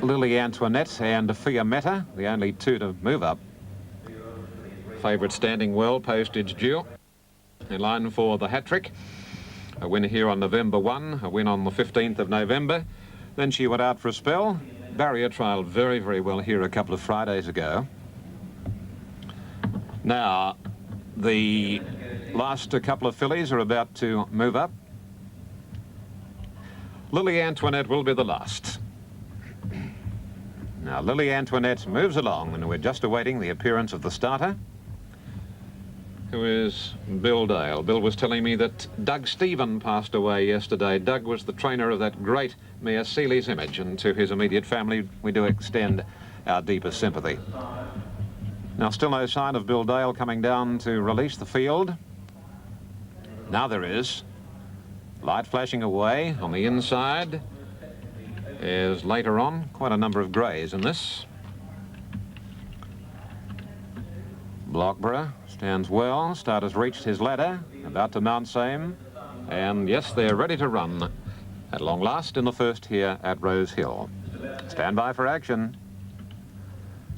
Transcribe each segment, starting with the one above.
Lily Antoinette and Fiametta, the only two to move up. Favourite standing well, Postage Due, in line for the hat-trick. A win here on November 1, a win on the 15th of November. Then she went out for a spell. Barrier trialled very, very well here a couple of Fridays ago. Now, the last couple of fillies are about to move up. Lily Antoinette will be the last. Now, Lily Antoinette moves along, and we're just awaiting the appearance of the starter, who is Bill Dale. Bill was telling me that Doug Stephen passed away yesterday. Doug was the trainer of that great mare Seeley's Image, and to his immediate family we do extend our deepest sympathy. Now, still no sign of Bill Dale coming down to release the field. Now there is. Light flashing away on the inside. There's later on quite a number of greys in this. Blockborough stands well. Starter's reached his ladder, about to mount same. And yes, they're ready to run at long last in the first here at Rosehill. Stand by for action.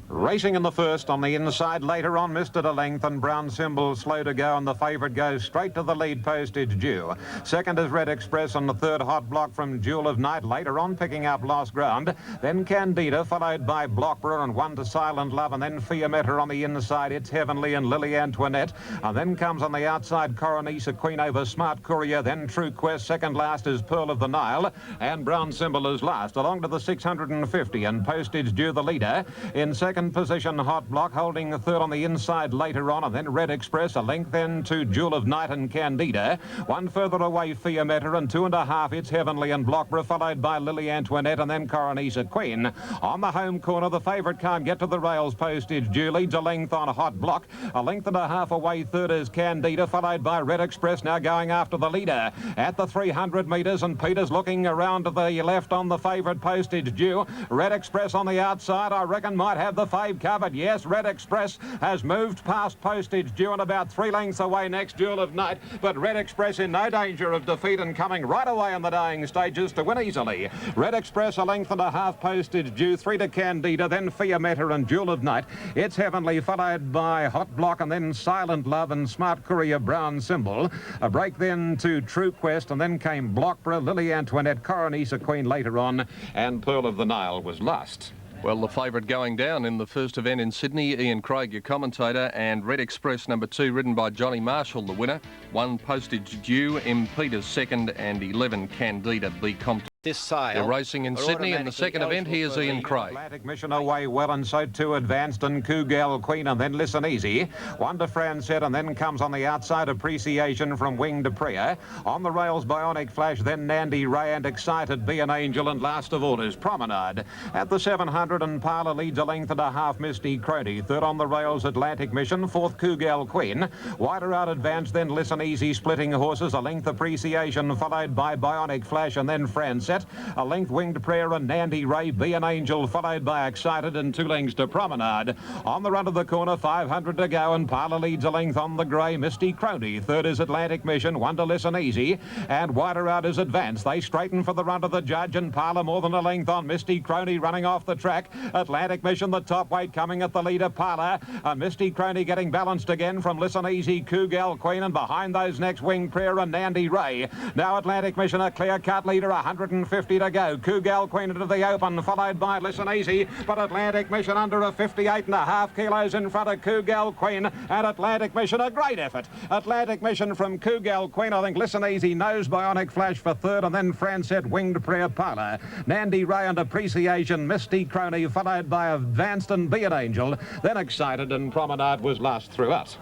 Racing in the first on the inside, later on missed it a length, and Brown Symbol slow to go, and the favourite goes straight to the lead, Postage Due. Second is Red Express on the third, Hot Block from Jewel of Night, later on picking up lost ground. Then Candida, followed by Blockborough, and one to Silent Love, and then Fiametta on the inside, It's Heavenly and Lily Antoinette. And then comes on the outside Coronisa Queen over Smart Courier, then True Quest. Second last is Pearl of the Nile, and Brown Symbol is last, along to the 650, and Postage Due the leader. In second position, Hot Block, holding third on the inside later on, and then Red Express, a length then to Jewel of Night and Candida. One further away, Fiametta, and 2.5, It's Heavenly and Blockborough, followed by Lily Antoinette, and then Coronisa Queen. On the home corner, the favourite can't get to the rails. Postage Due leads a length on Hot Block. A length and a half away, third is Candida, followed by Red Express, now going after the leader at the 300 metres, and Peter's looking around to the left on the favourite, Postage Due. Red Express on the outside, I reckon, might have the fave covered. Yes, Red Express has moved past Postage Due and about 3 lengths away next, Jewel of Night, but Red Express in no danger of defeat and coming right away in the dying stages to win easily. Red Express a length and a half, Postage Due, 3 to Candida, then Fiametta and Jewel of Night. It's Heavenly, followed by Hot Block, and then Silent Love and Smart Courier, Brown Symbol. A break then to True Quest, and then came Blockborough, Lily Antoinette, Coronisa Queen later on, and Pearl of the Nile was last. Well, the favourite going down in the first event in Sydney, Ian Craig, your commentator, and Red Express number 2, ridden by Johnny Marshall, the winner. 1 Postage Due, M. Peters second, and 11 Candida, B. Compton. This side. They're racing in Sydney in the second event. Here's Ian Craig. Atlantic Mission away well, and so too Advanced and Cougal Queen, and then Listen Easy. One to Francet, and then comes on the outside Appreciation from Winged Prayer. On the rails, Bionic Flash, then Nandy Ray, and Excited Be an Angel, and last of all is Promenade. At the 700, and Parlour leads a length and a half, Misty Crony. Third on the rails, Atlantic Mission. Fourth, Cougal Queen. Wider out Advanced, then Listen Easy, splitting horses. A length Appreciation, followed by Bionic Flash, and then Francet. A length Winged Prayer and Nandy Ray, Be an Angel, followed by Excited, and 2 lengths to Promenade. On the run of the corner, 500 to go, and Parlour leads a length on the grey, Misty Crony. Third is Atlantic Mission, 1 to Listen Easy, and wider out is Advance. They straighten for the run of the judge, and Parlour more than a length on Misty Crony running off the track. Atlantic Mission, the top weight, coming at the leader, Parlour. And Misty Crony getting balanced again from Listen Easy, Cougal Queen, and behind those next, Winged Prayer and Nandy Ray. Now Atlantic Mission, a clear-cut leader, 150 to go. Cougal Queen into the open, followed by Listen Easy, but Atlantic Mission under a 58.5 kilos in front of Cougal Queen, and Atlantic Mission a great effort. Atlantic Mission from Cougal Queen, I think Listen Easy knows Bionic Flash for third, and then Francet, Winged Prayer, Parlour. Nandy Ray and Appreciation, Misty Crony, followed by Advanced and Be an Angel, then Excited, and Promenade was last throughout.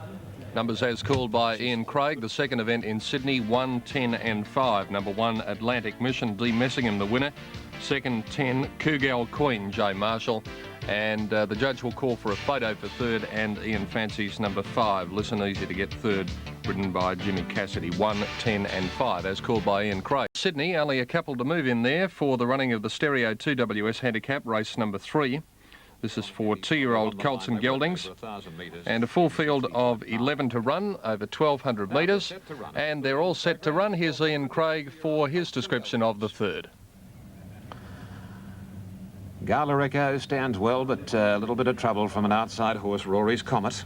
Numbers as called by Ian Craig. The second event in Sydney, 1, 10 and 5. Number 1, Atlantic Mission, D. Messingham, the winner. Second, 10, Cougal Queen, J. Marshall. And the judge will call for a photo for third, and Ian fancies number 5, Listen Easy to get third, ridden by Jimmy Cassidy. 1, 10 and 5, as called by Ian Craig. Sydney, only a couple to move in there for the running of the Stereo 2WS Handicap, race number 3. This is for 2-year-old colts and geldings, and a full field of 11 to run over 1,200 metres, and they're all set to run. Here's Ian Craig for his description of the third. Gala Echo stands well, but a little bit of trouble from an outside horse, Rory's Comet.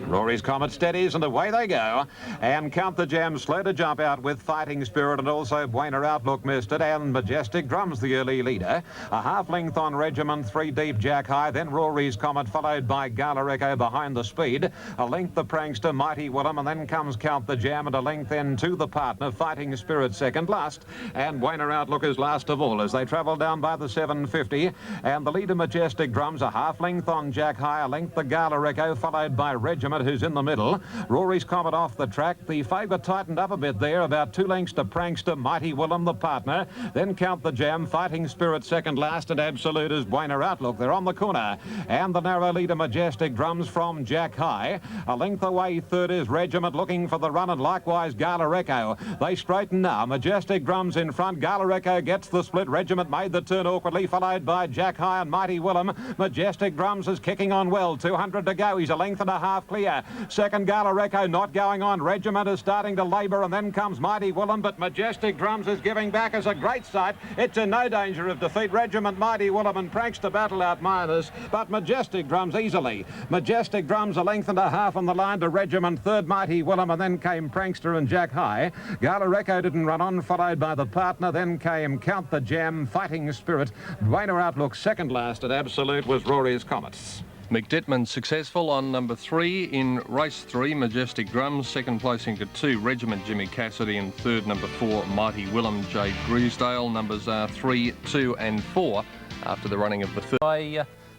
Rory's Comet steadies and away they go. And Count the Jam slow to jump out with Fighting Spirit, and also Buena Outlook missed it, and Majestic Drums the early leader. A half length on Regiment, 3 deep Jack High, then Rory's Comet followed by Gala Echo behind the speed. A length the Prankster, Mighty Willem, and then comes Count the Jam, and a length then to the partner, Fighting Spirit second last. And Buena Outlook is last of all as they travel down by the 750. And the leader Majestic Drums, a half length on Jack High, a length the Gala Echo, followed by Regiment, who's in the middle. Rory's Comet off the track. The favourite tightened up a bit there, about 2 lengths to Prankster, Mighty Willem the partner. Then Count the Jam, Fighting Spirit second last, and Absolute is Buena Outlook. They're on the corner. And the narrow leader Majestic Drums from Jack High. A length away third is Regiment looking for the run, and likewise Gala Echo. They straighten now. Majestic Drums in front. Gala Echo gets the split. Regiment made the turn awkwardly, followed by Jack High and Mighty Willem. Majestic Drums is kicking on well. 200 to go. He's a length and a half clear. Second Gala Echo not going on. Regiment is starting to labour, and then comes Mighty Willem, but Majestic Drums is giving back as a great sight. It's in no danger of defeat. Regiment, Mighty Willem and Prankster battle out minors, but Majestic Drums easily. Majestic Drums a length and a half on the line to Regiment, third Mighty Willem, and then came Prankster and Jack High. Gala Echo didn't run on, followed by the partner. Then came Count the Jam, Fighting Spirit. Buena Outlook second last, at Absolute was Rory's Comets. McDittman successful on number 3 in race 3, Majestic Drums, second placing to 2, Regiment Jimmy Cassidy, and third number 4, Mighty Willem J. Griesdale. Numbers are 3, 2 and 4 after the running of the third. By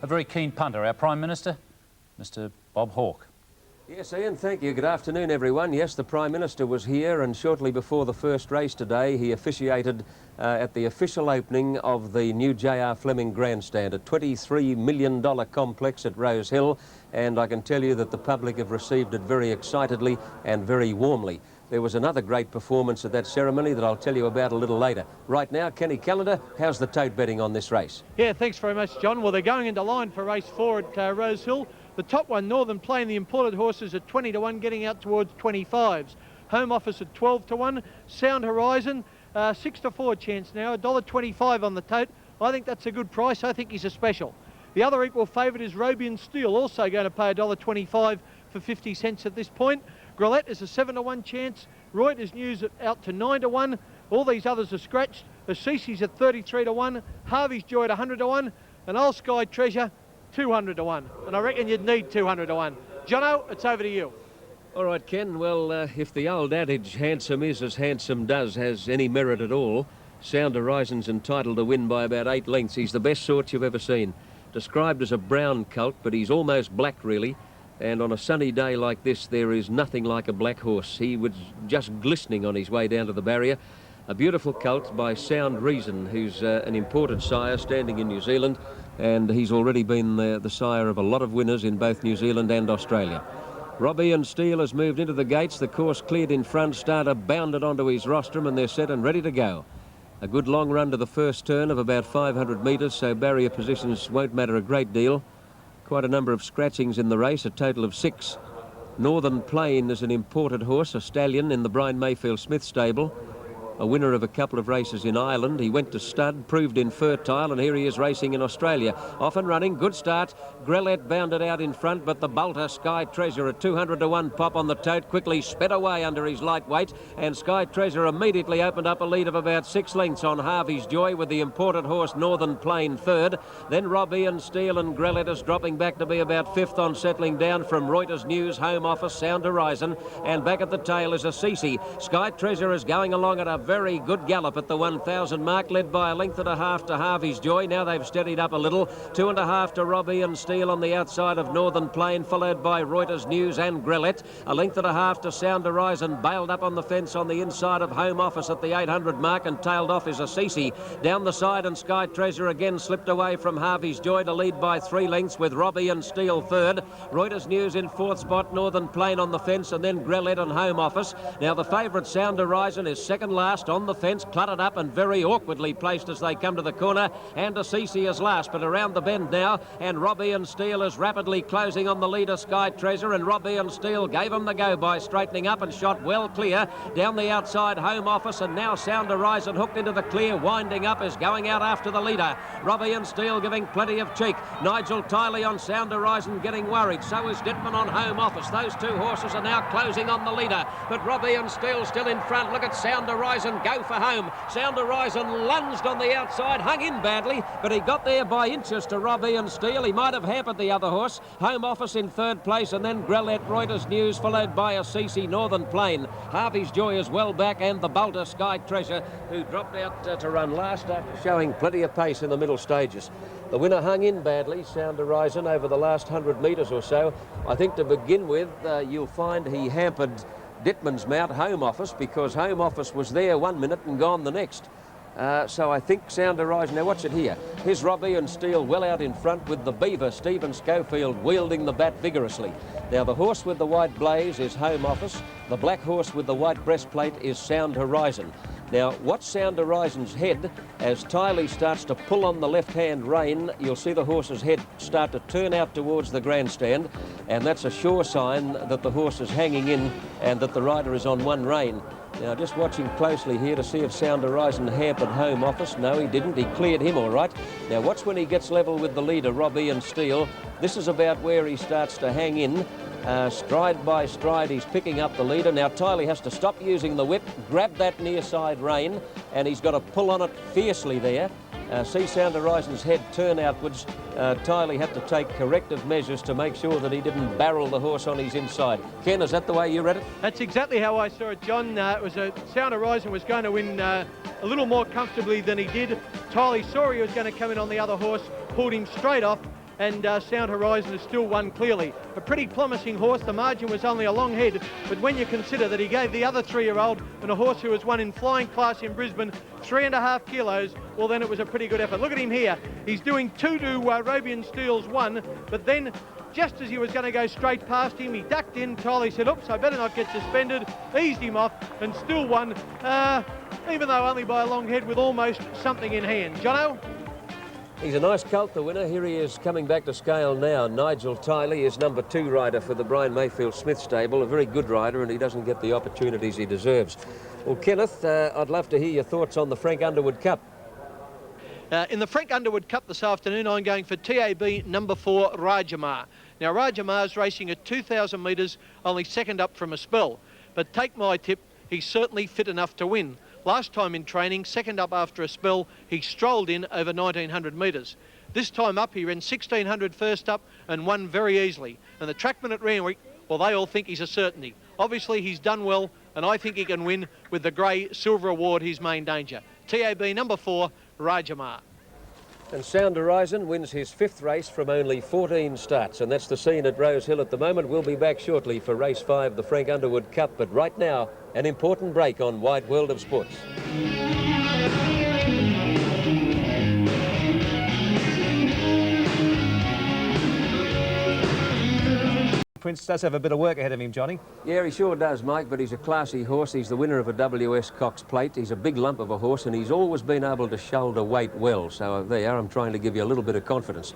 a very keen punter, our Prime Minister, Mr. Bob Hawke. Yes, Ian, thank you. Good afternoon, everyone. Yes, the Prime Minister was here, and shortly before the first race today, he officiated at the official opening of the new J.R. Fleming Grandstand, a $23 million complex at Rosehill, and I can tell you that the public have received it very excitedly and very warmly. There was another great performance at that ceremony that I'll tell you about a little later. Right now, Kenny Callender, how's the tote betting on this race? Yeah, thanks very much, John. Well, they're going into line for race 4 at Rosehill. The top one, Northern Plain, the imported horses at 20 to 1, getting out towards 25s. Home Office at 12 to 1. Sound Horizon, 6 to 4 chance now, $1.25 on the tote. I think that's a good price. I think he's a special. The other equal favourite is Robian Steel, also going to pay $1.25 for 50 cents at this point. Grillette is a 7 to 1 chance. Reuters News out to 9 to 1. All these others are scratched. Assisi's at 33 to 1. Harvey's Joy at 100 to 1. And Old Sky Treasure, 200 to 1. And I reckon you'd need 200 to 1. Jono, it's over to you. All right, Ken. Well, if the old adage, handsome is as handsome does, has any merit at all, Sound Horizon's entitled to win by about 8 lengths. He's the best sort you've ever seen. Described as a brown colt, but he's almost black, really. And on a sunny day like this, there is nothing like a black horse. He was just glistening on his way down to the barrier. A beautiful colt by Sound Reason, who's an imported sire standing in New Zealand, and he's already been the sire of a lot of winners in both New Zealand and Australia. Robbie and Steele has moved into the gates. The course cleared in front. Starter bounded onto his rostrum, and they're set and ready to go. A good long run to the first turn of about 500 metres, so barrier positions won't matter a great deal. Quite a number of scratchings in the race, a total of 6. Northern Plain is an imported horse, a stallion in the Brian Mayfield Smith stable. A winner of a couple of races in Ireland. He went to stud, proved infertile, and here he is racing in Australia. Off and running, good start. Grillette bounded out in front, but the bolter, Sky Treasure, at 200 to 1 pop on the tote, quickly sped away under his lightweight, and Sky Treasure immediately opened up a lead of about 6 lengths on Harvey's Joy, with the imported horse Northern Plain third. Then Robbie and Steele and Grillette is dropping back to be about 5th on settling down from Reuters News, Home Office, Sound Horizon, and back at the tail is Assisi. Sky Treasure is going along at a very good gallop at the 1,000 mark, led by a length and a half to Harvey's Joy. Now they've steadied up a little. 2.5 to Robbie and Steele on the outside of Northern Plain, followed by Reuters News and Grillette. A length and a half to Sound Horizon, bailed up on the fence on the inside of Home Office at the 800 mark, and tailed off is Assisi. Down the side, and Sky Treasure again slipped away from Harvey's Joy to lead by 3 lengths, with Robbie and Steele third. Reuters News in 4th spot, Northern Plain on the fence, and then Grillette and Home Office. Now the favourite Sound Horizon is second last. last on the fence, cluttered up and very awkwardly placed as they come to the corner. And Assisi is last, but around the bend now, and Robbie and Steele is rapidly closing on the leader, Sky Treasure, and Robbie and Steele gave him the go by straightening up and shot well clear. Down the outside, Home Office, and now Sound Horizon hooked into the clear, winding up, is going out after the leader. Robbie and Steele giving plenty of cheek. Nigel Tiley on Sound Horizon getting worried. So is Dittman on Home Office. Those two horses are now closing on the leader, but Robbie and Steele still in front. Look at Sound Horizon go for home. Sound Horizon lunged on the outside, hung in badly, but he got there by inches to Robbie and Steele. He might have hampered the other horse. Home Office in third place, and then Grelette Reuters News, followed by Assisi Northern Plain. Harvey's Joy is well back, and the bolter Sky Treasure, who dropped out to run last after showing plenty of pace in the middle stages. The winner hung in badly, Sound Horizon, over the last 100 metres or so. I think to begin with, you'll find he hampered Dittman's mount, Home Office, because Home Office was there 1 minute and gone the next. So I think Sound Horizon, now watch it here. Here's Robbie and Steele well out in front with the Beaver, Stephen Schofield, wielding the bat vigorously. Now the horse with the white blaze is Home Office. The black horse with the white breastplate is Sound Horizon. Now watch Sound Horizon's head as Tiley starts to pull on the left-hand rein. You'll see the horse's head start to turn out towards the grandstand, and that's a sure sign that the horse is hanging in and that the rider is on one rein. Now just watching closely here to see if Sound Horizon hampered Home Office. No, he didn't. He cleared him all right. Now watch when he gets level with the leader, Robbie and Steele. This is about where he starts to hang in. Stride by stride, he's picking up the leader. Now Tiley has to stop using the whip, grab that near side rein, and he's got to pull on it fiercely there. See Sound Horizon's head turn outwards. Tiley had to take corrective measures to make sure that he didn't barrel the horse on his inside. Ken, is that the way you read it? That's exactly how I saw it, John. It was Sound Horizon was going to win a little more comfortably than he did. Tiley saw he was going to come in on the other horse, pulled him straight off, and Sound Horizon has still won clearly. A pretty promising horse. The margin was only a long head, but when you consider that he gave the other 3-year-old and a horse who has won in flying class in Brisbane 3.5 kilos, well then it was a pretty good effort. Look at him here. He's doing 2 to Robbie and Steele's 1, but then just as he was going to go straight past him, he ducked in. Tiley said, oops, I better not get suspended, eased him off and still won, even though only by a long head with almost something in hand. Jono? He's a nice colt, the winner. Here he is coming back to scale now. Nigel Tiley is number 2 rider for the Brian Mayfield Smith stable. A very good rider, and he doesn't get the opportunities he deserves. Well, Kenneth, I'd love to hear your thoughts on the Frank Underwood Cup. In the Frank Underwood Cup this afternoon, I'm going for TAB number 4, Rajamar. Now, Rajamar's racing at 2,000 metres, only second up from a spell. But take my tip, he's certainly fit enough to win. Last time in training, second up after a spell, he strolled in over 1,900 metres. This time up, he ran 1,600 first up and won very easily. And the trackmen at Randwick, well, they all think he's a certainty. Obviously, he's done well, and I think he can win with the grey silver award, his main danger. TAB number 4, Rajamar. And Sound Horizon wins his 5th race from only 14 starts, and that's the scene at Rosehill at the moment. We'll be back shortly for race 5, the Frank Underwood Cup, but right now, an important break on Wide World of Sports. Prince does have a bit of work ahead of him, Johnny. Yeah, he sure does, Mike, but he's a classy horse. He's the winner of a WS Cox Plate. He's a big lump of a horse, and he's always been able to shoulder weight well. So there you are, I'm trying to give you a little bit of confidence.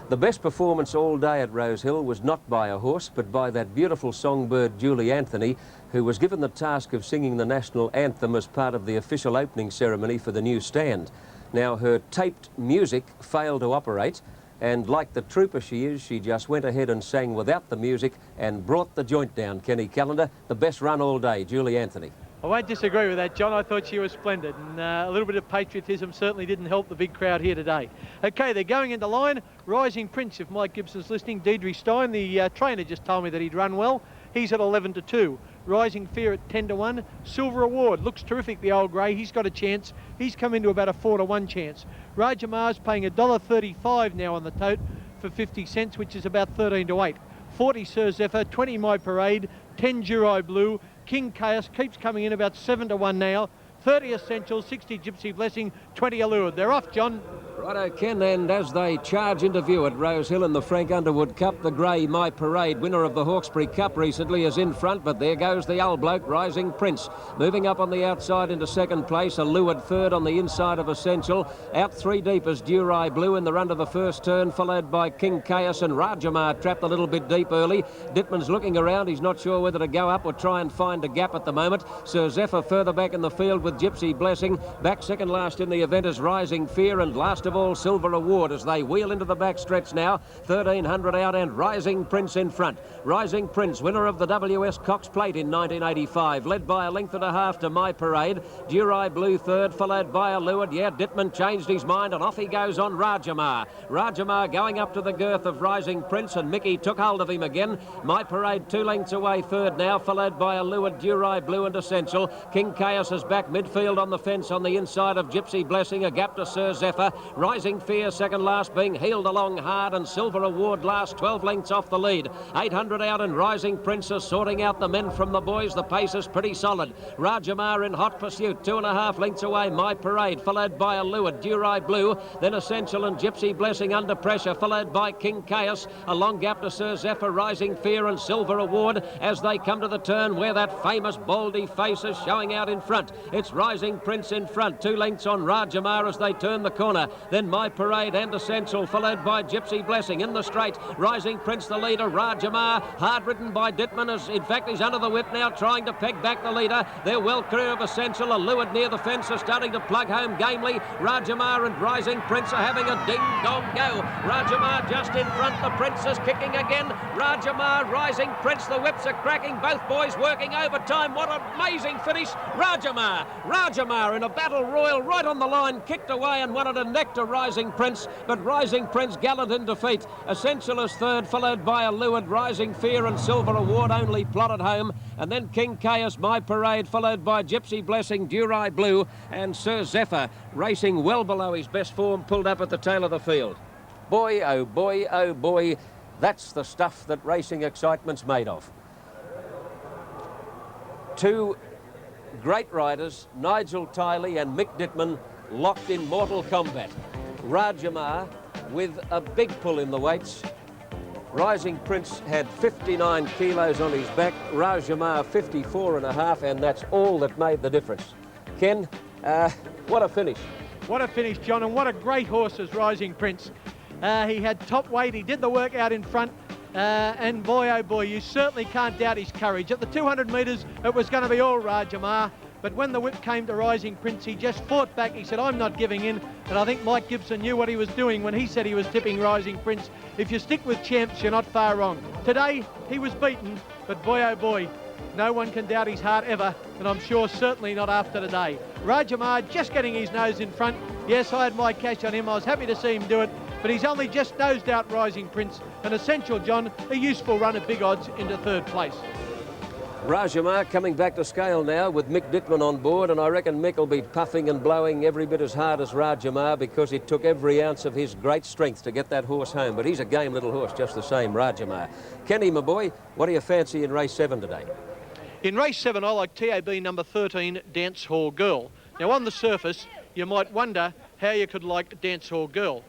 The best performance all day at Rosehill was not by a horse, but by that beautiful songbird, Julie Anthony, who was given the task of singing the national anthem as part of the official opening ceremony for the new stand. Now, her taped music failed to operate, and like the trooper she is, she just went ahead and sang without the music and brought the joint down. Kenny Callender, the best run all day, Julie Anthony. I won't disagree with that, John. I thought she was splendid, and a little bit of patriotism certainly didn't help the big crowd here today. Okay, they're going into line. Rising Prince, if Mike Gibson's listening. Deidre Stein, the trainer, just told me that he'd run well. He's at 11-2. Rising Fear at 10-1. Silver Award looks terrific, the old grey. He's got a chance. He's come into about a 4-1 chance. Rajamar's paying $1.35 now on the tote for 50 cents, which is about 13-8. 40 Sir Zephyr, 20 My Parade, 10 Jurai Blue. King Chaos keeps coming in about 7-1 now. 30 Essential, 60 Gypsy Blessing, 20 Allured. They're off, John. Righto, Ken, and as they charge into view at Rosehill in the Frank Underwood Cup, the grey My Parade, winner of the Hawkesbury Cup recently, is in front, but there goes the old bloke, Rising Prince. Moving up on the outside into second place, Underwood third on the inside of Essential. Out three deep is Durai Blue in the run to the first turn, followed by King Chaos, and Rajamar trapped a little bit deep early. Dittman's looking around, he's not sure whether to go up or try and find a gap at the moment. Sir Zephyr further back in the field with Gypsy Blessing. Back second last in the event is Rising Fear, and last of all Silver Award as they wheel into the back stretch now. 1300 out and Rising Prince in front. Rising Prince, winner of the WS Cox Plate in 1985, led by a length and a half to My Parade. Durai Blue third, followed by Underwood. Yeah, Dittman changed his mind and off he goes on Rajamar. Rajamar going up to the girth of Rising Prince, and Mickey took hold of him again. My Parade 2 lengths away third now, followed by Underwood, Durai Blue and Essential. King Chaos is back midfield on the fence on the inside of Gypsy Blessing, a gap to Sir Zephyr. Rising Fear second last, being heeled along hard, and Silver Award last 12 lengths off the lead. 800 out and Rising Prince is sorting out the men from the boys. The pace is pretty solid. Rajamar in hot pursuit, 2.5 lengths away. My Parade followed by Underwood, Durai Blue, then Essential and Gypsy Blessing under pressure, followed by King Chaos. A long gap to Sir Zephyr, Rising Fear and Silver Award as they come to the turn where that famous Baldy face is showing out in front. It's Rising Prince in front, 2 lengths on Rajamar as they turn the corner. Then My Parade and Essential, followed by Gypsy Blessing in the straight. Rising Prince the leader, Rajamar, hard ridden by Dittman. In fact, he's under the whip now, trying to peg back the leader. They're well clear of Essential. Underwood near the fence are starting to plug home gamely. Rajamar and Rising Prince are having a ding-dong go. Rajamar just in front, the Prince is kicking again. Rajamar, Rising Prince, the whips are cracking, both boys working overtime. What an amazing finish. Rajamar in a battle royal right on the line, kicked away and wanted a neck to Rising Prince, but Rising Prince gallant in defeat. Essential is third, followed by Underwood, Rising Fear and Silver Award only plotted home, and then King Chaos, My Parade, followed by Gypsy Blessing, Durai Blue, and Sir Zephyr racing well below his best form, pulled up at the tail of the field. Boy, oh boy, oh boy, that's the stuff that racing excitement's made of. Two great riders, Nigel Tiley and Mick Dittman, locked in mortal combat. Rajamar with a big pull in the weights. Rising Prince had 59 kilos on his back, Rajamar 54.5, and that's all that made the difference. Ken, what a finish. What a finish, John, and what a great horse is Rising Prince. He had top weight, he did the work out in front, and boy, oh boy, you certainly can't doubt his courage. At the 200 metres, it was going to be all Rajamar, but when the whip came to Rising Prince, he just fought back. He said, I'm not giving in, and I think Mike Gibson knew what he was doing when he said he was tipping Rising Prince. If you stick with champs, you're not far wrong. Today, he was beaten, but boy, oh boy, no one can doubt his heart ever, and I'm sure certainly not after today. Rajamar just getting his nose in front. Yes, I had my cash on him. I was happy to see him do it, but he's only just nosed out Rising Prince. An Essential, John, a useful run at big odds into third place. Rajamar coming back to scale now with Mick Dittman on board, and I reckon Mick will be puffing and blowing every bit as hard as Rajamar because it took every ounce of his great strength to get that horse home. But he's a game little horse just the same, Rajamar. Kenny, my boy, what do you fancy in race 7 today? In race 7, I like TAB number 13, Dance Hall Girl. Now, on the surface, you might wonder how you could like Dance Hall Girl.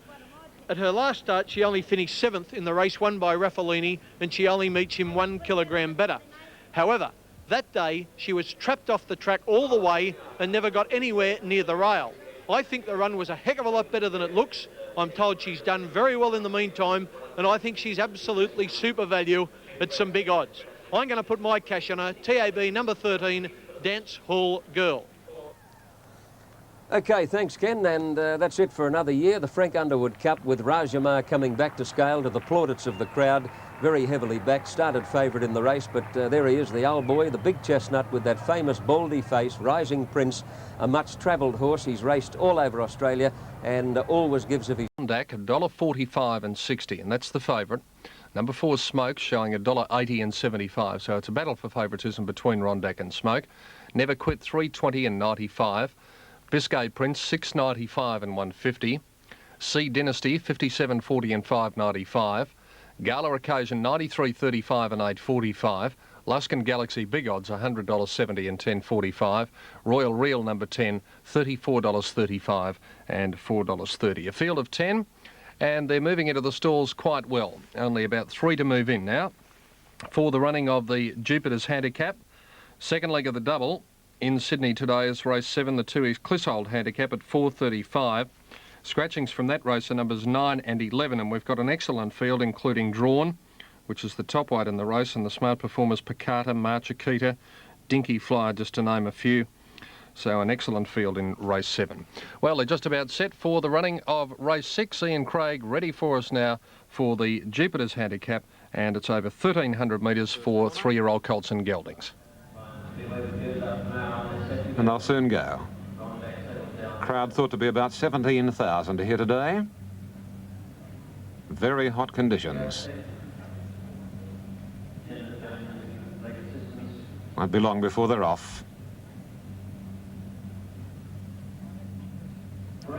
At her last start, she only finished 7th in the race won by Raffalini, and she only meets him 1 kilogram better. However, that day, she was trapped off the track all the way and never got anywhere near the rail. I think the run was a heck of a lot better than it looks. I'm told she's done very well in the meantime, and I think she's absolutely super value at some big odds. I'm going to put my cash on her, TAB number 13, Dance Hall Girl. OK, thanks, Ken, and that's it for another year. The Frank Underwood Cup with Rajamar coming back to scale to the plaudits of the crowd. Very heavily backed, started favourite in the race, but there he is, the old boy, the big chestnut with that famous baldy face, Rising Prince, a much-travelled horse. He's raced all over Australia and always gives of his... Rondac, $1.45 and 60, and that's the favourite. Number 4, Smoke, showing $1.80 and 75, so it's a battle for favouritism between Rondac and Smoke. Never Quit, $3.20 and 95. Biscay Prince, $6.95 and 150. Sea Dynasty, $57.40 and 5.95. Gala Occasion, $93.35 and 8.45. Luskin Galaxy big odds $100.70 and $10.45. Royal Reel number 10 $34.35 and $4.30. A field of 10, and they're moving into the stalls quite well. Only about 3 to move in now for the running of the Jupiter's Handicap. Second leg of the double in Sydney today is race 7, the 2 is Clissold Handicap at 4:35. Scratchings from that race are numbers 9 and 11, and we've got an excellent field including Drawn, which is the top weight in the race, and the smart performers Picata, Marchikita, Dinky Flyer, just to name a few. So an excellent field in race 7. Well, they're just about set for the running of race 6. Ian Craig ready for us now for the Jupiter's Handicap, and it's over 1,300 metres for 3-year-old colts and geldings. And they'll soon go. Crowd thought to be about 17,000 here today. Very hot conditions. Won't be long before they're off.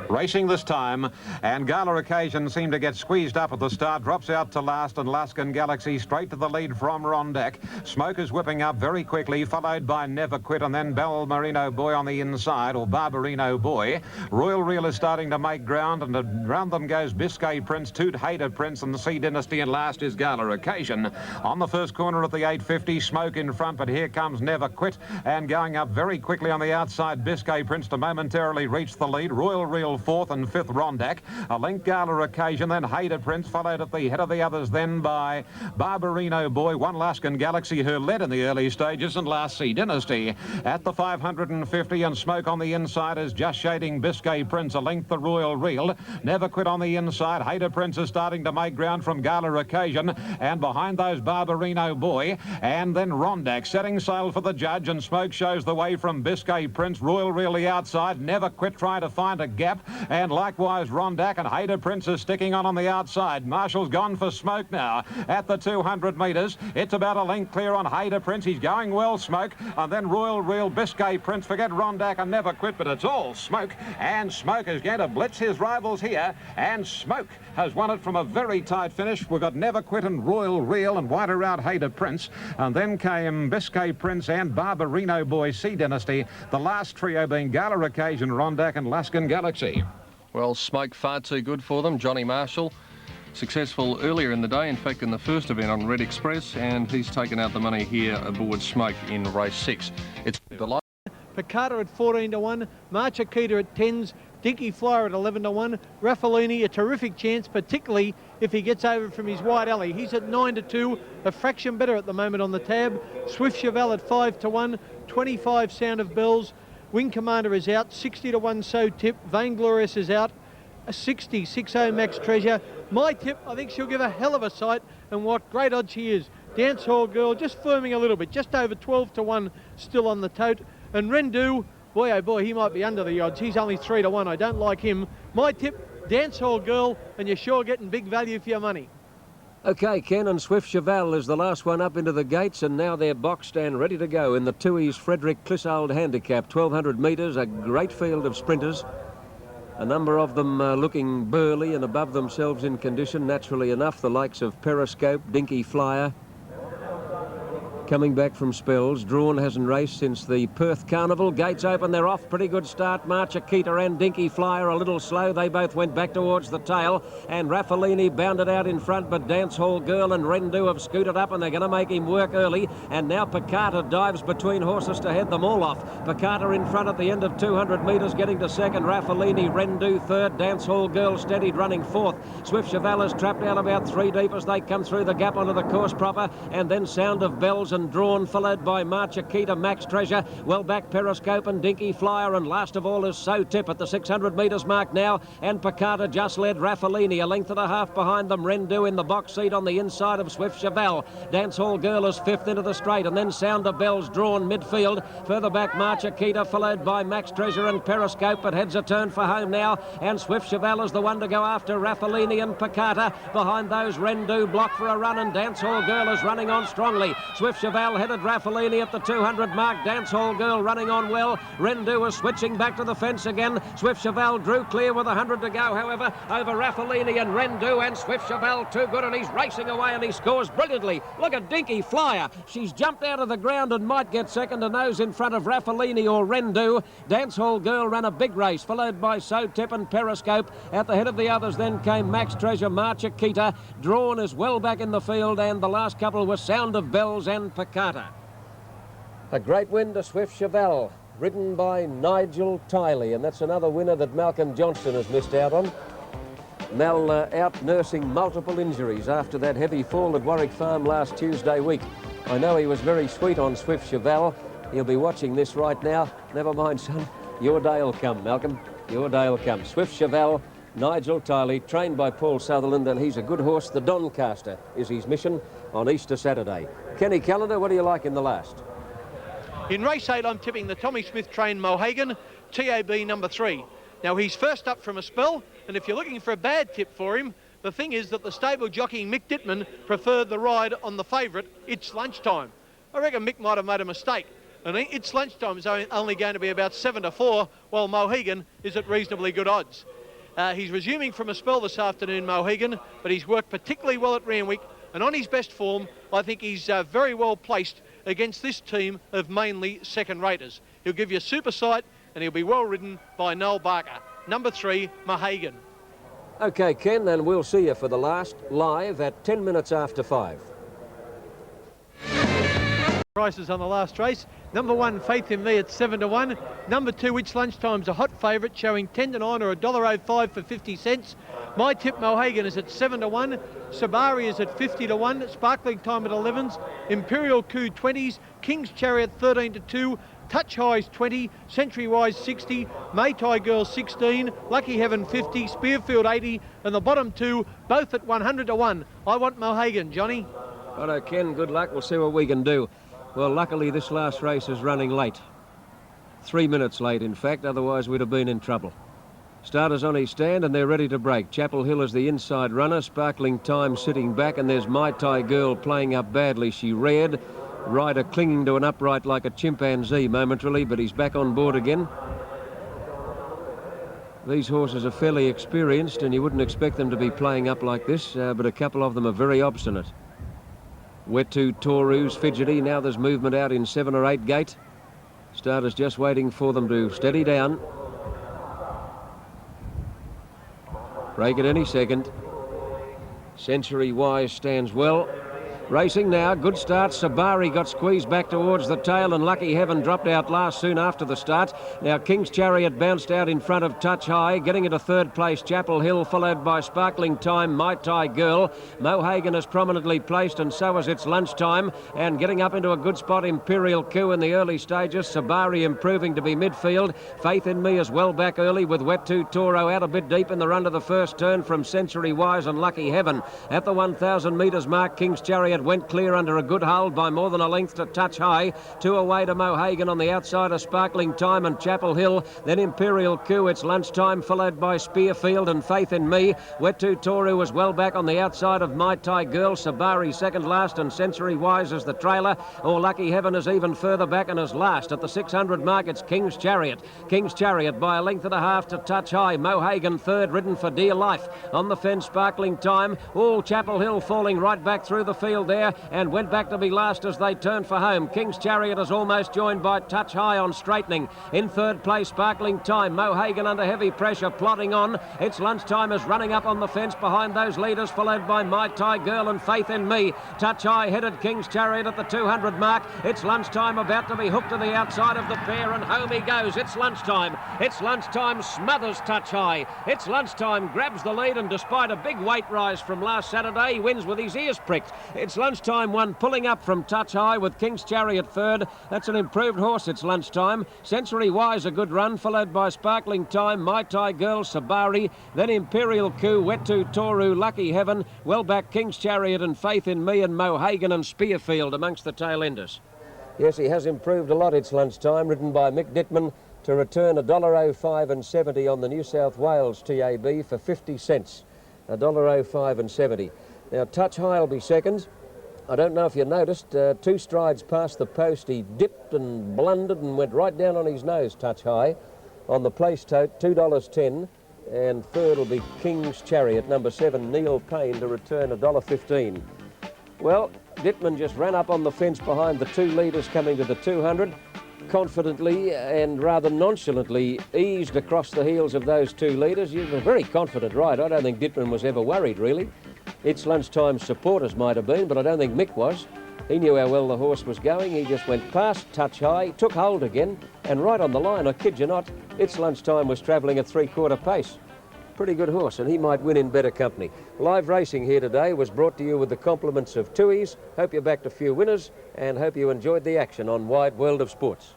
Racing this time, and Gala Occasion seemed to get squeezed up at the start, drops out to last, and Luskin Galaxy straight to the lead from Rondak. Smoke is whipping up very quickly, followed by Never Quit, and then Balmerino Boy on the inside, or Barbarino Boy. Royal Reel is starting to make ground, and around them goes Biscay Prince, Toot Hater Prince, and the Sea Dynasty, and last is Gala Occasion. On the first corner at the 850, Smoke in front, but here comes Never Quit, and going up very quickly on the outside, Biscay Prince to momentarily reach the lead. Royal Reel 4th and 5th Rondak. A link Gala Occasion, then Hater Prince, followed at the head of the others then by Barbarino Boy, one Luskin Galaxy, who led in the early stages, and last Sea Dynasty. At the 550, and Smoke on the inside is just shading Biscay Prince, a length the Royal Reel. Never Quit on the inside. Hater Prince is starting to make ground from Gala Occasion, and behind those Barbarino Boy, and then Rondak setting sail for the judge, and Smoke shows the way from Biscay Prince. Royal Reel the outside. Never Quit trying to find a gap, and likewise Rondak, and Hater Prince is sticking on the outside. Marshall's gone for Smoke now at the 200 metres. It's about a length clear on Hater Prince. He's going well, Smoke, and then Royal Reel, Biscay Prince, forget Rondak and Never Quit, but it's all Smoke, and Smoke is going to blitz his rivals here, and Smoke has won it from a very tight finish. We've got Never Quit and Royal Reel, and wide around Hater Prince, and then came Biscay Prince and Barbarino Boy, Sea Dynasty, the last trio being Gala Occasion, Rondak and Luskin Galaxy. Well, Smoke far too good for them. Johnny Marshall, successful earlier in the day, in fact in the first event on Red Express, and he's taken out the money here aboard Smoke in race 6. It's the Picata at 14 to 1, Marchikita at 10s, Dinky Flyer at 11 to 1, Raffalini a terrific chance, particularly if he gets over from his wide alley. He's at 9 to 2, a fraction better at the moment on the tab. Swift Cheval at 5 to 1, 25 Sound of Bells. Wing Commander is out, 60 to 1 So Tip. Vainglorious is out, a 60 Max Treasure. My tip, I think she'll give a hell of a sight, and what great odds she is. Dance Hall Girl just firming a little bit, just over 12 to 1 still on the tote. And Rendu, boy oh boy, he might be under the odds. He's only 3 to 1. I don't like him. My tip, Dance Hall Girl, and you're sure getting big value for your money. OK, Ken, and Swift Cheval is the last one up into the gates, and now they're boxed and ready to go in the 2's Frederick Clissold Handicap. 1,200 metres, a great field of sprinters. A number of them looking burly and above themselves in condition, naturally enough. The likes of Periscope, Dinky Flyer, coming back from spells. Drawn hasn't raced since the Perth Carnival. Gates open, they're off. Pretty good start. Marchikita and Dinky Flyer a little slow. They both went back towards the tail, and Raffalini bounded out in front, but Dance Hall Girl and Rendu have scooted up, and they're going to make him work early. And now Picata dives between horses to head them all off. Picata in front at the end of 200 metres, getting to second. Raffalini, Rendu third. Dance Hall Girl steadied, running fourth. Swift Cheval is trapped out about 3 deep as they come through the gap onto the course proper, and then Sound of Bells and Drawn, followed by Marchikita, Max Treasure, well back Periscope and Dinky Flyer, and last of all is So Tip at the 600 metres mark now, and Picata just led Raffalini a length and a half behind them. Rendu in the box seat on the inside of Swift Cheval. Dance Hall Girl is 5th into the straight, and then Sound of Bells, Drawn midfield. Further back Marchikita, followed by Max Treasure and Periscope, but heads a turn for home now, and Swift Cheval is the one to go after Raffalini and Picata. Behind those Rendu block for a run, and Dance Hall Girl is running on strongly. Swift Cheval headed Raffalini at the 200 mark. Dancehall Girl running on well. Rendu was switching back to the fence again. Swift Cheval drew clear with 100 to go, however, over Raffalini and Rendu, and Swift Cheval too good, and he's racing away and he scores brilliantly. Look at Dinky Flyer. She's jumped out of the ground and might get second to nose in front of Raffalini or Rendu. Dancehall Girl ran a big race, followed by So Tip and Periscope. At the head of the others then came Max Treasure, Marcha Kita. Drawn is well back in the field, and the last couple were Sound of Bells and Picata. A great win to Swift Cheval, ridden by Nigel Tiley, and that's another winner that Malcolm Johnston has missed out on. Mal out nursing multiple injuries after that heavy fall at Warwick Farm last Tuesday week. I know he was very sweet on Swift Cheval. He'll be watching this right now. Never mind, son. Your day will come, Malcolm. Your day will come. Swift Cheval, Nigel Tiley, trained by Paul Sutherland, and he's a good horse. The Doncaster is his mission on Easter Saturday. Kenny Callender, what do you like in the last? In race 8, I'm tipping the Tommy Smith trained Mohagan, TAB number 3. Now, he's first up from a spell, and if you're looking for a bad tip for him, the thing is that the stable jockey Mick Dittman preferred the ride on the favourite, It's Lunchtime. I reckon Mick might have made a mistake, and It's Lunchtime is only going to be about 7 to 4, while Mohegan is at reasonably good odds. He's resuming from a spell this afternoon, Mohegan, but he's worked particularly well at Randwick, and on his best form, I think he's very well placed against this team of mainly second-raters. He'll give you super sight, and he'll be well ridden by Noel Barker. Number 3, Mohegan. OK, Ken, and we'll see you for the last live at 10 minutes after 5. Prices on the last race. Number 1, Faith in Me at 7 to 1. Number 2, It's Lunchtime's a hot favourite, showing 10 to 9 or $1.05 for 50 cents. My tip, Mohegan, is at 7 to 1. Sabari is at 50 to 1. Sparkling Time at 11s. Imperial Coup 20s. King's Chariot 13 to 2. Touch Highs 20, Century Wise 60, Maytai Girl 16, Lucky Heaven 50, Spearfield 80, and the bottom 2 both at 100 to 1. I want Mohegan, Johnny. Righto, Ken, good luck. We'll see what we can do. Well, luckily this last race is running late. 3 minutes late, in fact, otherwise we'd have been in trouble. Starters on his stand and they're ready to break. Chapel Hill is the inside runner, Sparkling Time sitting back, and there's Maytai Girl playing up badly. She reared. Rider clinging to an upright like a chimpanzee momentarily, but he's back on board again. These horses are fairly experienced, and you wouldn't expect them to be playing up like this, but a couple of them are very obstinate. Wetu, Toru's fidgety. Now there's movement out in 7 or 8 gate. Starters just waiting for them to steady down. Break at any second. Century Wise stands well. Racing now, good start. Sabari got squeezed back towards the tail, and Lucky Heaven dropped out last soon after the start. Now King's Chariot bounced out in front of Touch High, getting into third place Chapel Hill, followed by Sparkling Time, Maytai Girl. Mohegan is prominently placed, and so is It's Lunchtime, and getting up into a good spot Imperial Coup in the early stages. Sabari improving to be midfield. Faith in Me is well back early, with Wetu Toro out a bit deep in the run to the first turn from Century Wise and Lucky Heaven. At the 1,000 metres mark, King's Chariot went clear under a good hold by more than a length to Touch High. 2 away to Mohegan on the outside of Sparkling Time and Chapel Hill. Then Imperial Coup, It's Lunchtime, followed by Spearfield and Faith in Me. Wetu Toru was well back on the outside of Maytai Girl. Sabari second last, and Century Wise as the trailer. Or Lucky Heaven is even further back and is last. At the 600 mark, it's King's Chariot. King's Chariot by a length and a half to Touch High. Mohegan third, ridden for dear life. On the fence, Sparkling Time. All Chapel Hill falling right back through the field there, and went back to be last as they turned for home. King's Chariot is almost joined by Touch High on straightening. In third place, Sparkling Time. Mohegan under heavy pressure, plodding on. It's Lunchtime is running up on the fence behind those leaders, followed by Maytai Girl and Faith in Me. Touch High headed King's Chariot at the 200 mark. It's Lunchtime about to be hooked to the outside of the pair, and home he goes. It's Lunchtime. It's Lunchtime smothers Touch High. It's Lunchtime grabs the lead, and despite a big weight rise from last Saturday, he wins with his ears pricked. It's Lunchtime one pulling up from Touch High with King's Chariot third. That's an improved horse. It's Lunchtime. Century Wise a good run, followed by Sparkling Time, Maytai Girl, Sabari, then Imperial Coup, Wetu Toru, Lucky Heaven, well back King's Chariot and Faith in Me, and Mohegan and Spearfield amongst the tail enders. Yes, he has improved a lot. It's Lunchtime, ridden by Mick Dittman, to return $1.05 and 70 on the New South Wales TAB for 50 cents. $1.05 and 70. Now Touch High will be second. I don't know if you noticed, 2 strides past the post, he dipped and blundered and went right down on his nose, touch high. On the place tote, $2.10, and third will be King's Chariot, number 7, Neil Payne, to return $1.15. Well, Dittman just ran up on the fence behind the 2 leaders coming to the 200, confidently and rather nonchalantly eased across the heels of those 2 leaders. He was a very confident ride. I don't think Dittman was ever worried, really. It's Lunchtime supporters might have been, but I don't think Mick was. He knew how well the horse was going. He just went past, touch high, took hold again, and right on the line, I kid you not, It's Lunchtime was travelling at 3/4 pace. Pretty good horse, and he might win in better company. Live racing here today was brought to you with the compliments of Tui's. Hope you backed a few winners, and hope you enjoyed the action on Wide World of Sports.